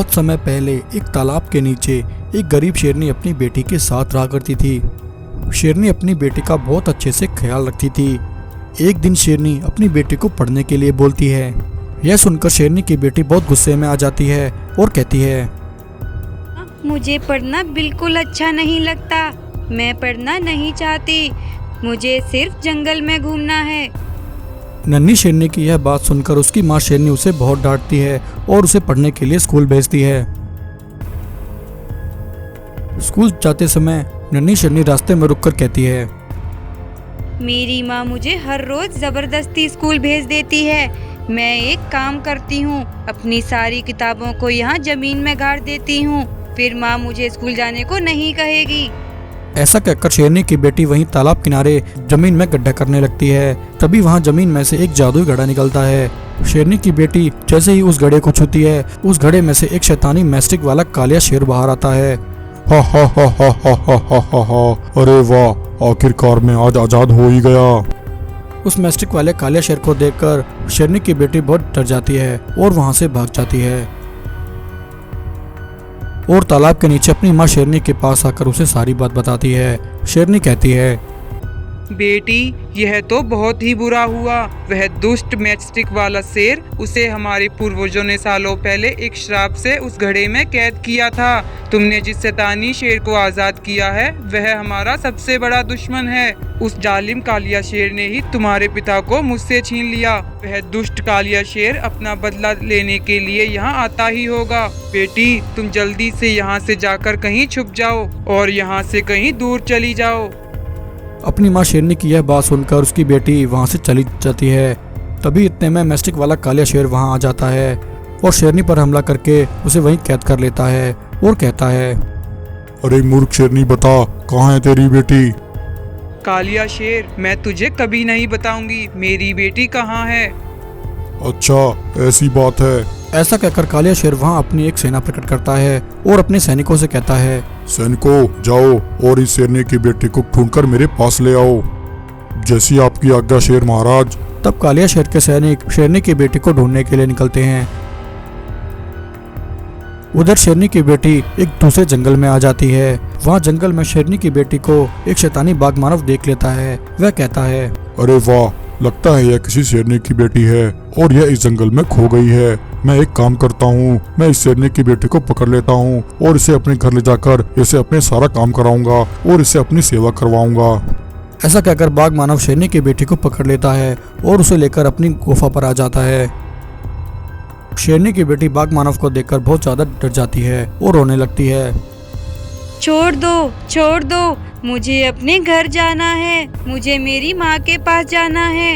बहुत समय पहले एक तालाब के नीचे एक गरीब शेरनी अपनी बेटी के साथ रहा करती थी। शेरनी अपनी बेटी का बहुत अच्छे से ख्याल रखती थी। एक दिन शेरनी अपनी बेटी को पढ़ने के लिए बोलती है। यह सुनकर शेरनी की बेटी बहुत गुस्से में आ जाती है और कहती है, मुझे पढ़ना बिल्कुल अच्छा नहीं लगता। मैं पढ़ना नहीं चाहती। मुझे सिर्फ जंगल में घूमना है। नन्ही शेरनी की यह बात सुनकर उसकी माँ शेरनी उसे बहुत डांटती है और उसे पढ़ने के लिए स्कूल भेजती है। स्कूल जाते समय नन्ही शेरनी रास्ते में रुककर कहती है, मेरी माँ मुझे हर रोज जबरदस्ती स्कूल भेज देती है। मैं एक काम करती हूँ, अपनी सारी किताबों को यहाँ जमीन में गाड़ देती हूँ, फिर माँ मुझे स्कूल जाने को नहीं कहेगी। ऐसा कहकर शेरनी की बेटी वहीं तालाब किनारे जमीन में गड्ढा करने लगती है। तभी वहां जमीन में से एक जादुई घड़ा निकलता है। शेरनी की बेटी जैसे ही उस घड़े को छूती है, उस घड़े में से एक शैतानी मैस्टिक वाला कालिया शेर बाहर आता है। हा हा हा हा हा हा हा हा हा, अरे वाह, आखिरकार मैं आज आजाद हो ही गया। उस मैस्टिक वाले कालिया शेर को देखकर शेरनी की बेटी बहुत डर जाती है और वहां से भाग जाती है और तालाब के नीचे अपनी माँ शेरनी के पास आकर उसे सारी बात बताती है। शेरनी कहती है, बेटी, यह तो बहुत ही बुरा हुआ। वह दुष्ट मैचस्टिक वाला शेर, उसे हमारे पूर्वजों ने सालों पहले एक श्राप से उस घड़े में कैद किया था। तुमने जिस शैतानी शेर को आजाद किया है, वह हमारा सबसे बड़ा दुश्मन है। उस जालिम कालिया शेर ने ही तुम्हारे पिता को मुझसे छीन लिया। वह दुष्ट कालिया शेर अपना बदला लेने के लिए यहाँ आता ही होगा। बेटी, तुम जल्दी से यहाँ से जाकर कहीं छुप जाओ और यहाँ से कहीं दूर चली जाओ। अपनी माँ शेरनी की यह बात सुनकर उसकी बेटी वहां से चली जाती है। तभी इतने में मैस्टिक वाला कालिया शेर वहां आ जाता है और शेरनी पर हमला करके उसे वहीं कैद कर लेता है और कहता है, अरे मूर्ख शेरनी, बता कहाँ है तेरी बेटी? कालिया शेर, मैं तुझे कभी नहीं बताऊंगी मेरी बेटी कहाँ है। अच्छा, ऐसी बात है। ऐसा कहकर कालिया शेर वहां अपनी एक सेना प्रकट करता है और अपने सैनिकों से कहता है, सैनिकों, जाओ और इस शेरनी की बेटी को ढूंढकर मेरे पास ले आओ। जैसी आपकी आज्ञा शेर महाराज। तब कालिया शेर के सैनिक शेरनी की बेटी को ढूंढने के लिए निकलते हैं। उधर शेरनी की बेटी एक दूसरे जंगल में आ जाती है। वहाँ जंगल में शेरनी की बेटी को एक शैतानी बाघ मानव देख लेता है। वह कहता है, अरे वाह, लगता है यह किसी शेरनी की बेटी है और यह इस जंगल में खो गई है। मैं एक काम करता हूँ, मैं इस शेरनी की बेटी को पकड़ लेता हूँ और इसे अपने घर ले जाकर इसे अपने सारा काम कराऊंगा और इसे अपनी सेवा करवाऊंगा। ऐसा कहकर बाघ मानव शेरनी की बेटी को पकड़ लेता है और उसे लेकर अपनी गुफा पर आ जाता है। शेरनी की बेटी बाघ मानव को देखकर बहुत ज्यादा डर जाती है और रोने लगती है। छोड़ दो, छोड़ दो, मुझे अपने घर जाना है। मुझे मेरी माँ के पास जाना है।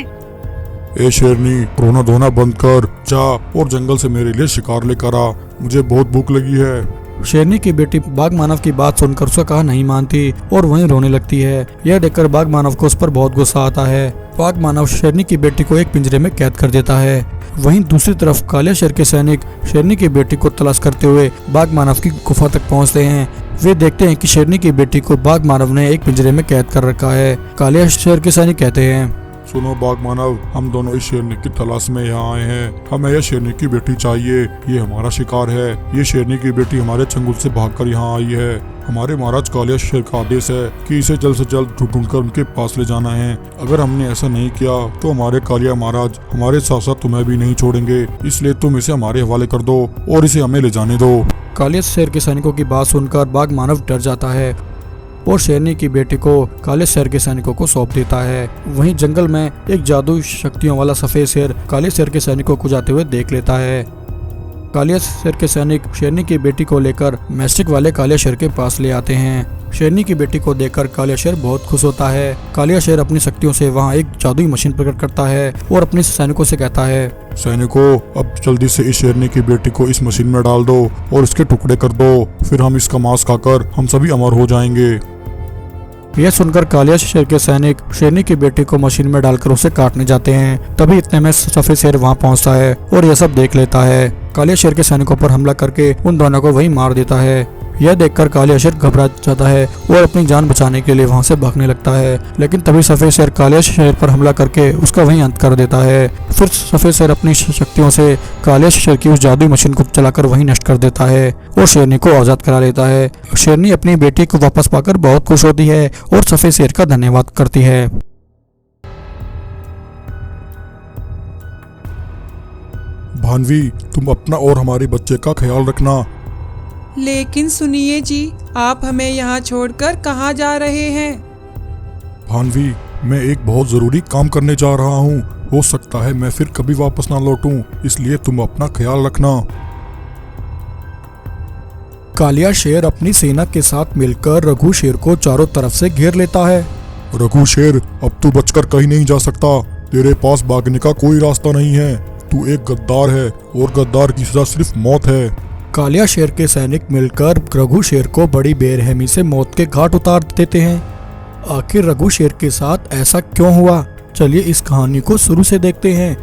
ए शेरनी, रोना धोना बंद कर, जा और जंगल से मेरे लिए शिकार लेकर आ। मुझे बहुत भूख लगी है। शेरनी की बेटी बाघ मानव की बात सुनकर उसका कहा नहीं मानती और वहीं रोने लगती है। यह देखकर बाघ मानव को उस पर बहुत गुस्सा आता है। बाघ मानव शेरनी की बेटी को एक पिंजरे में कैद कर देता है। वहीं दूसरी तरफ कालिया शेर के सैनिक शेरनी की बेटी को तलाश करते हुए बाघ मानव की गुफा तक पहुंचते हैं। वे देखते हैं कि शेरनी की बेटी को बाघ मानव ने एक पिंजरे में कैद कर रखा है। कालिया शेर के सैनिक कहते हैं, सुनो बाघ मानव, हम दोनों इस शेरनी की तलाश में यहाँ आए हैं। हमें यह शेरनी की बेटी चाहिए। ये हमारा शिकार है। ये शेरनी की बेटी हमारे चंगुल से भागकर यहाँ आई है। हमारे महाराज कालिया शेर का आदेश है कि इसे जल्द से जल्द ढूंढकर उनके पास ले जाना है। अगर हमने ऐसा नहीं किया तो हमारे कालिया महाराज हमारे साथ साथ तुम्हें भी नहीं छोड़ेंगे। इसलिए तुम इसे हमारे हवाले कर दो और इसे हमें ले जाने दो। कालिया शेर के सैनिकों की बात सुनकर बाघ मानव डर जाता है और शेरनी की बेटी को काले शेर के सैनिकों को सौंप देता है। वहीं जंगल में एक जादुई शक्तियों वाला सफेद शेर काले शेर के सैनिकों को जाते हुए देख लेता है। कालिया शेर के सैनिक शेरनी की बेटी को लेकर मैस्टिक वाले कालिया शेर के पास ले आते हैं। शेरनी की बेटी को देखकर कालिया शेर बहुत खुश होता है। कालिया शेर अपनी शक्तियों से वहाँ एक जादुई मशीन प्रकट करता है और अपने सैनिकों से कहता है, सैनिकों, अब जल्दी से इस शेरनी की बेटी को इस मशीन में डाल दो और इसके टुकड़े कर दो। फिर हम इसका मांस खाकर हम सभी अमर हो जाएंगे। यह सुनकर कालिया शेर के सैनिक शेरनी की बेटी को मशीन में डालकर उसे काटने जाते हैं। तभी इतने में सफेद शेर वहां पहुंचता है और यह सब देख लेता है। कालिया शेर के सैनिकों पर हमला करके उन दोनों को वहीं मार देता है। यह देखकर कालिया शेर घबरा जाता है और अपनी जान बचाने के लिए वहां से भागने लगता है, लेकिन तभी सफेद शेर कालिया शेर पर हमला करके उसका वहीं अंत कर देता है। फिर सफेद शेर अपनी शक्तियों से कालिया शेर की उस जादुई मशीन को चलाकर वहीं नष्ट कर देता है और शेरनी को आजाद करा लेता है। शेरनी अपनी बेटी को वापस पाकर बहुत खुश होती है और सफेद शेर का धन्यवाद करती है। भानवी, तुम अपना और हमारे बच्चे का ख्याल रखना। लेकिन सुनिए जी, आप हमें यहाँ छोड़कर कहाँ जा रहे हैं? भानवी, मैं एक बहुत जरूरी काम करने जा रहा हूँ। हो सकता है मैं फिर कभी वापस ना लौटूं, इसलिए तुम अपना ख्याल रखना। कालिया शेर अपनी सेना के साथ मिलकर रघु शेर को चारों तरफ से घेर लेता है। रघु शेर, अब तू बचकर कहीं नहीं जा सकता। तेरे पास भागने का कोई रास्ता नहीं है। तू एक गद्दार है और गद्दार की सजा सिर्फ मौत है। कालिया शेर के सैनिक मिलकर रघु शेर को बड़ी बेरहमी से मौत के घाट उतार देते हैं। आखिर रघु शेर के साथ ऐसा क्यों हुआ? चलिए इस कहानी को शुरू से देखते हैं।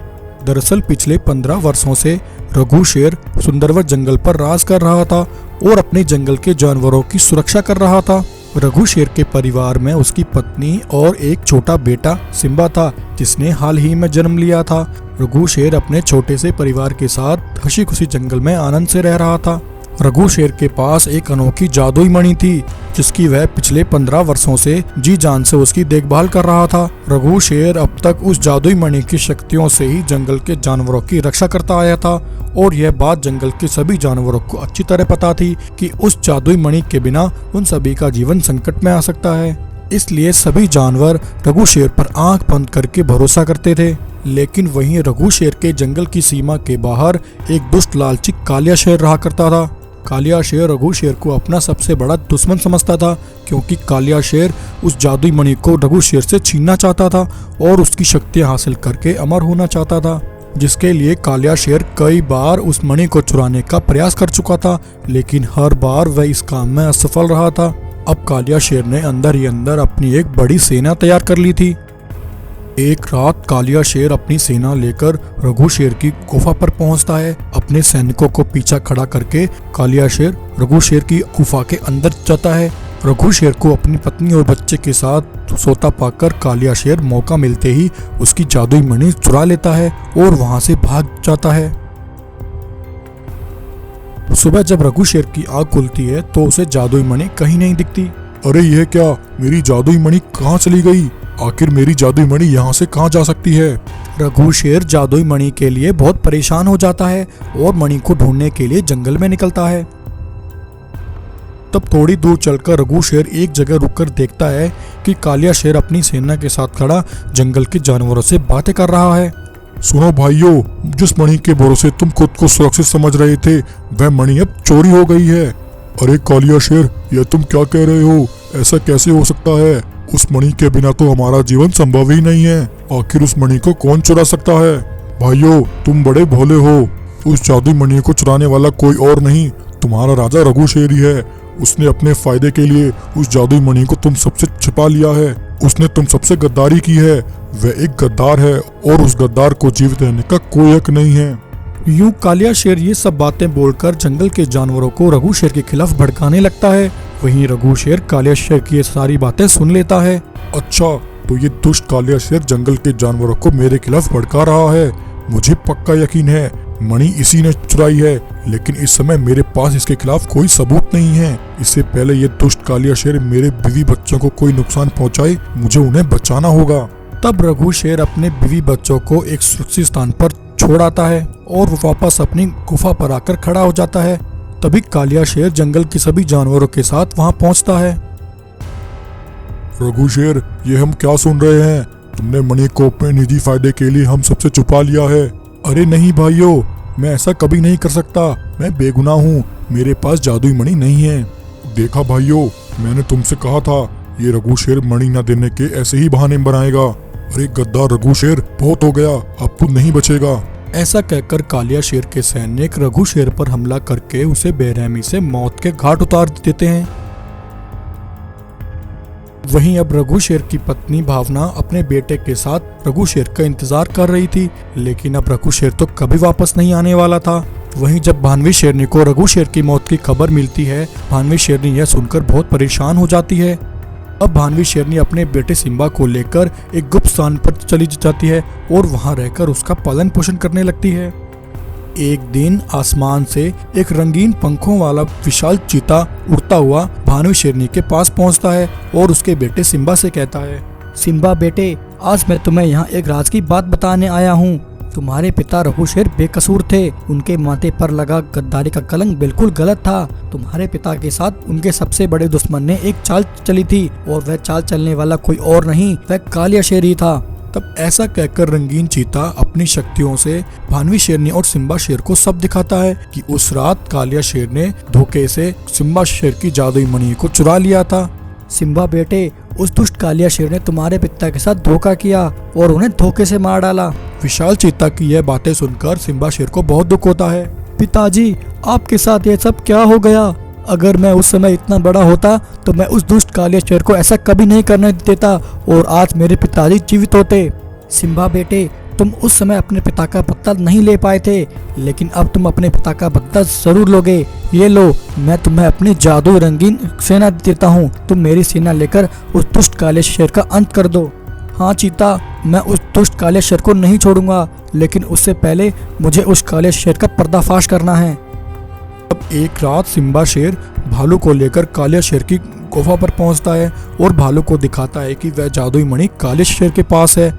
दरअसल पिछले 15 वर्षों से रघु शेर सुंदरवन जंगल पर राज कर रहा था और अपने जंगल के जानवरों की सुरक्षा कर रहा था। रघु शेर के परिवार में उसकी पत्नी और एक छोटा बेटा सिम्बा था, जिसने हाल ही में जन्म लिया था। रघु शेर अपने छोटे से परिवार के साथ हंसी खुशी जंगल में आनंद से रह रहा था। रघु शेर के पास एक अनोखी जादुई मणि थी, जिसकी वह पिछले 15 वर्षों से जी जान से उसकी देखभाल कर रहा था। रघु शेर अब तक उस जादुई मणि की शक्तियों से ही जंगल के जानवरों की रक्षा करता आया था और यह बात जंगल के सभी जानवरों को अच्छी तरह पता थी कि उस जादुई मणि के बिना उन सभी का जीवन संकट में आ सकता है। इसलिए सभी जानवर रघु शेर पर आंख बंद करके भरोसा करते थे। लेकिन वहीं रघु शेर के जंगल की सीमा के बाहर एक दुष्ट लालची कालिया शेर रहा करता था। कालिया शेर रघु शेर को अपना सबसे बड़ा दुश्मन समझता था, क्योंकि कालिया शेर उस जादुई मणि को रघु शेर से छीनना चाहता था और उसकी शक्तियां हासिल करके अमर होना चाहता था, जिसके लिए कालिया शेर कई बार उस मणि को चुराने का प्रयास कर चुका था, लेकिन हर बार वह इस काम में असफल रहा था। अब कालिया शेर ने अंदर ही अंदर अपनी एक बड़ी सेना तैयार कर ली थी। एक रात कालिया शेर अपनी सेना लेकर रघु शेर की गुफा पर पहुंचता है। अपने सैनिकों को पीछा खड़ा करके कालिया शेर रघु शेर की गुफा के अंदर जाता है। रघु शेर को अपनी पत्नी और बच्चे के साथ सोता पाकर कालिया शेर मौका मिलते ही उसकी जादुई मणि चुरा लेता है और वहां से भाग जाता है। सुबह जब रघु शेर की आंख खुलती है तो उसे जादुई मणि कहीं नहीं दिखती। अरे यह क्या, मेरी जादुई मणि कहाँ चली गई? आखिर मेरी जादुई मणि यहाँ से कहाँ जा सकती है? रघु शेर जादुई मणि के लिए बहुत परेशान हो जाता है और मणि को ढूंढने के लिए जंगल में निकलता है। तब थोड़ी दूर चलकर रघु शेर एक जगह रुककर देखता है कि कालिया शेर अपनी सेना के साथ खड़ा जंगल के जानवरों से बातें कर रहा है। सुनो भाइयों, जिस मणि के भरोसे तुम खुद को सुरक्षित समझ रहे थे, वह मणि अब चोरी हो गई है। अरे कालिया शेर, यह तुम क्या कह रहे हो? ऐसा कैसे हो सकता है? उस मणि के बिना तो हमारा जीवन संभव ही नहीं है। आखिर उस मणि को कौन चुरा सकता है? भाइयों, तुम बड़े भोले हो। उस जादुई मणि को चुराने वाला कोई और नहीं, तुम्हारा राजा रघु शेर ही है। उसने अपने फायदे के लिए उस जादुई मणि को तुम सबसे छिपा लिया है। उसने तुम सबसे गद्दारी की है। वह एक गद्दार है और उस गद्दार को जीवित रहने का कोई हक नहीं है। यूं कालिया शेर ये सब बातें बोलकर जंगल के जानवरों को रघु शेर के खिलाफ भड़काने लगता है। वहीं रघु शेर कालिया शेर की ये सारी बातें सुन लेता है। अच्छा, तो ये दुष्ट कालिया शेर जंगल के जानवरों को मेरे खिलाफ भड़का रहा है। मुझे पक्का यकीन है मणि इसी ने चुराई है, लेकिन इस समय मेरे पास इसके खिलाफ कोई सबूत नहीं है। इससे पहले ये दुष्ट कालिया शेर मेरे बीवी बच्चों को कोई नुकसान पहुंचाए, मुझे उन्हें बचाना होगा। तब रघु शेर अपने बीवी बच्चों को एक सुरक्षित स्थान पर छोड़ आता है और वो वापस अपनी गुफा पर आकर खड़ा हो जाता है। तभी कालिया शेर जंगल के सभी जानवरों के साथ वहां पहुंचता है। रघु शेर, ये हम क्या सुन रहे हैं? तुमने मणि को अपने निजी फायदे के लिए हम सबसे छुपा लिया है। अरे नहीं भाइयों, मैं ऐसा कभी नहीं कर सकता। मैं बेगुनाह हूँ, मेरे पास जादुई मणि नहीं है। देखा भाइयों, मैंने तुमसे कहा था ये रघु शेर मणि न देने के ऐसे ही बहाने बनाएगा। अरे गद्दार रघु शेर, बहुत हो गया, अब तू नहीं बचेगा। ऐसा कहकर कालिया शेर के सैनिक रघु शेर पर हमला करके उसे बेरहमी से मौत के घाट उतार देते हैं। वहीं अब रघु शेर की पत्नी भावना अपने बेटे के साथ रघु शेर का इंतजार कर रही थी, लेकिन अब रघु शेर तो कभी वापस नहीं आने वाला था। वहीं जब भानवी शेरनी को रघु शेर की मौत की खबर मिलती है, भानवी शेरनी यह सुनकर बहुत परेशान हो जाती है। अब भानवी शेरनी अपने बेटे सिम्बा को लेकर एक गुप्त स्थान पर चली जाती है और वहां रहकर उसका पालन पोषण करने लगती है। एक दिन आसमान से एक रंगीन पंखों वाला विशाल चीता उड़ता हुआ भानवी शेरनी के पास पहुंचता है और उसके बेटे सिम्बा से कहता है, सिम्बा बेटे, आज मैं तुम्हें यहाँ एक राज की बात बताने आया हूँ। तुम्हारे पिता रघु शेर बेकसूर थे। उनके माथे पर लगा गद्दारी का कलंक बिल्कुल गलत था। तुम्हारे पिता के साथ उनके सबसे बड़े दुश्मन ने एक चाल चली थी और वह चाल चलने वाला कोई और नहीं, वह कालिया शेर ही था। तब ऐसा कहकर रंगीन चीता अपनी शक्तियों से भानवी शेरनी और सिम्बा शेर को सब दिखाता है कि उस रात कालिया शेर ने धोखे से सिम्बा शेर की जादुई मणि को चुरा लिया था। सिम्बा बेटे, उस दुष्ट कालिया शेर ने तुम्हारे पिता के साथ धोखा किया और उन्हें धोखे से मार डाला। विशाल चीता की यह बातें सुनकर सिम्बा शेर को बहुत दुख होता है। पिताजी, आपके साथ ये सब क्या हो गया? अगर मैं उस समय इतना बड़ा होता तो मैं उस दुष्ट कालिया शेर को ऐसा कभी नहीं करने देता और आज मेरे पिताजी जीवित होते। सिम्बा बेटे, तुम उस समय अपने पिता का बदला नहीं ले पाए थे, लेकिन अब तुम अपने पिता का बदला जरूर लोगे। ये लो, मैं तुम्हें अपनी जादू रंगीन सेना देता हूँ। तुम मेरी सेना लेकर उस दुष्ट काले शेर का अंत कर दो। हाँ चीता, मैं उस दुष्ट काले शेर को नहीं छोड़ूंगा, लेकिन उससे पहले मुझे उस काले शेर का पर्दाफाश करना है। अब एक रात सिम्बा शेर भालू को लेकर कालिया शेर की गुफा पर पहुंचता है और भालू को दिखाता है कि वह जादुई मणि कालिया शेर के पास है।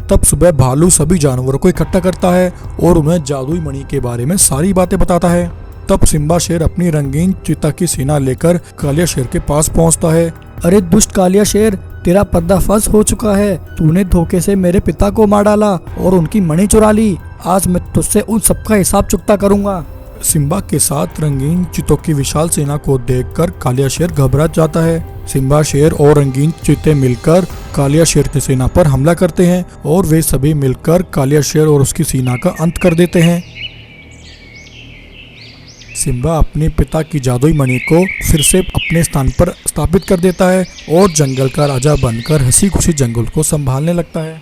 तब सुबह भालू सभी जानवरों को इकट्ठा करता है और उन्हें जादुई मणि के बारे में सारी बातें बताता है। तब सिम्बा शेर अपनी रंगीन चीता की सेना लेकर कालिया शेर के पास पहुंचता है। अरे दुष्ट कालिया शेर, तेरा पर्दाफाश हो चुका है। तूने धोखे से मेरे पिता को मार डाला और उनकी मणि चुरा ली। आज मैं तुझसे उन सबका हिसाब चुकता करूंगा। सिम्बा के साथ रंगीन चीतों की विशाल सेना को देखकर कालिया शेर घबरा जाता है। सिम्बा शेर और रंगीन चीते मिलकर कालिया शेर की सेना पर हमला करते हैं और वे सभी मिलकर कालिया शेर और उसकी सेना का अंत कर देते हैं। सिम्बा अपने पिता की जादुई मणि को फिर से अपने स्थान पर स्थापित कर देता है और जंगल का राजा बनकर हंसी खुशी जंगल को संभालने लगता है।